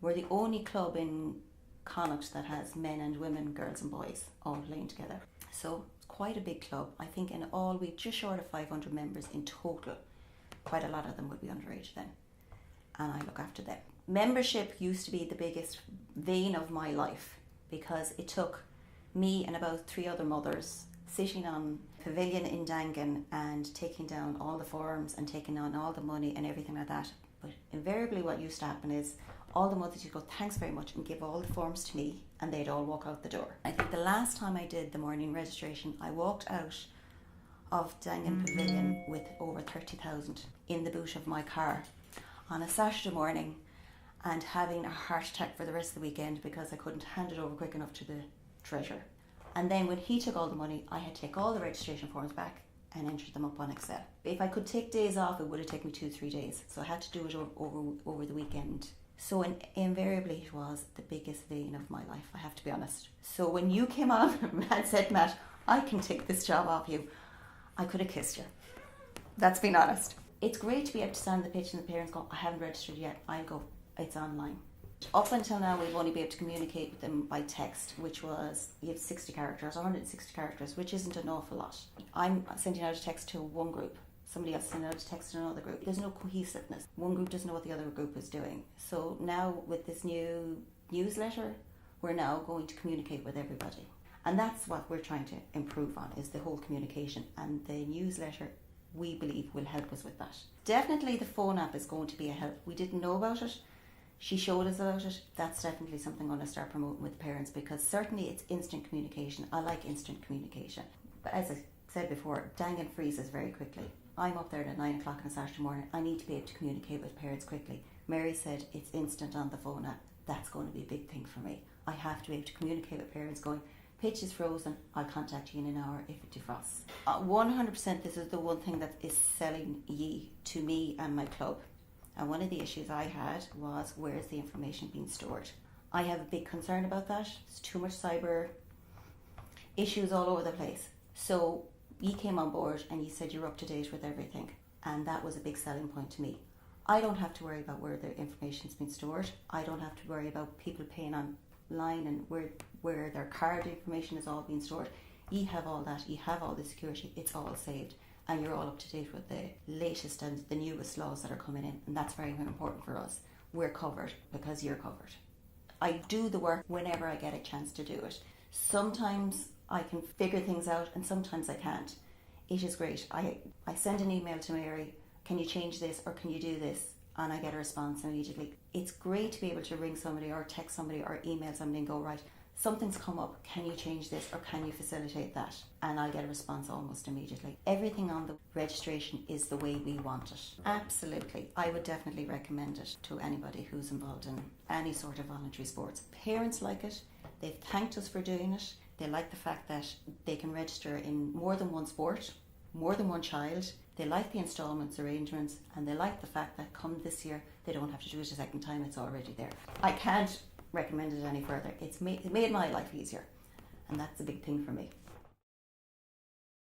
We're the only club in Connacht that has men and women, girls and boys all playing together. So it's quite a big club. I think in all we've just short of 500 members in total. Quite a lot of them would be underage then. And I look after them. Membership used to be the biggest vein of my life because it took me and about 3 other mothers sitting on pavilion in Dangan and taking down all the forms and taking on all the money and everything like that. But invariably what used to happen is all the mothers would go, thanks very much, and give all the forms to me, and they'd all walk out the door. I think the last time I did the morning registration, I walked out of Dangan Pavilion with over 30,000 in the boot of my car on a Saturday morning and having a heart attack for the rest of the weekend because I couldn't hand it over quick enough to the treasurer. And then when he took all the money, I had to take all the registration forms back and enter them up on Excel. If I could take days off, it would have taken me 2-3 days. So I had to do it over the weekend. So invariably it was the biggest vein of my life, I have to be honest. So when you came on and said, Matt, I can take this job off you, I could have kissed you. That's being honest. It's great to be able to stand on the pitch and the parents go, I haven't registered yet. I go, it's online. Up until now, we've only been able to communicate with them by text, which was, you have 60 characters, 160 characters, which isn't an awful lot. I'm sending out a text to one group. Somebody else sending out a text to another group. There's no cohesiveness. One group doesn't know what the other group is doing. So now with this new newsletter, we're now going to communicate with everybody. And that's what we're trying to improve on, is the whole communication. And the newsletter, we believe, will help us with that. Definitely the phone app is going to be a help. We didn't know about it. She showed us about it. That's definitely something I'm going to start promoting with parents, because certainly it's instant communication. I like instant communication. But as I said before, Dangan freezes very quickly. I'm up there at 9 o'clock on a Saturday morning. I need to be able to communicate with parents quickly. Mary said it's instant on the phone app. That's going to be a big thing for me. I have to be able to communicate with parents going, pitch is frozen, I'll contact you in an hour if it defrosts. 100% this is the one thing that is selling ye to me and my club. And one of the issues I had was, where is the information being stored? I have a big concern about that. There's too much cyber issues all over the place. So you came on board and you said you're up to date with everything. And that was a big selling point to me. I don't have to worry about where the information's been stored. I don't have to worry about people paying online and where their card information is all being stored. You have all that. You have all the security. It's all saved. And you're all up to date with the latest and the newest laws that are coming in. And that's very, very important for us. We're covered because you're covered. I do the work whenever I get a chance to do it. Sometimes I can figure things out and sometimes I can't. It is great. I send an email to Mary, can you change this or can you do this? And I get a response immediately. It's great to be able to ring somebody or text somebody or email somebody and go, right, something's come up, can you change this or can you facilitate that? And I'll get a response almost immediately. Everything on the registration is the way we want it. Absolutely. I would definitely recommend it to anybody who's involved in any sort of voluntary sports. Parents like it. They've thanked us for doing it. They like the fact that they can register in more than one sport, more than one child. They like the instalments arrangements, and they like the fact that come this year, they don't have to do it a second time, it's already there. I can't recommend it any further. It made my life easier, and that's a big thing for me.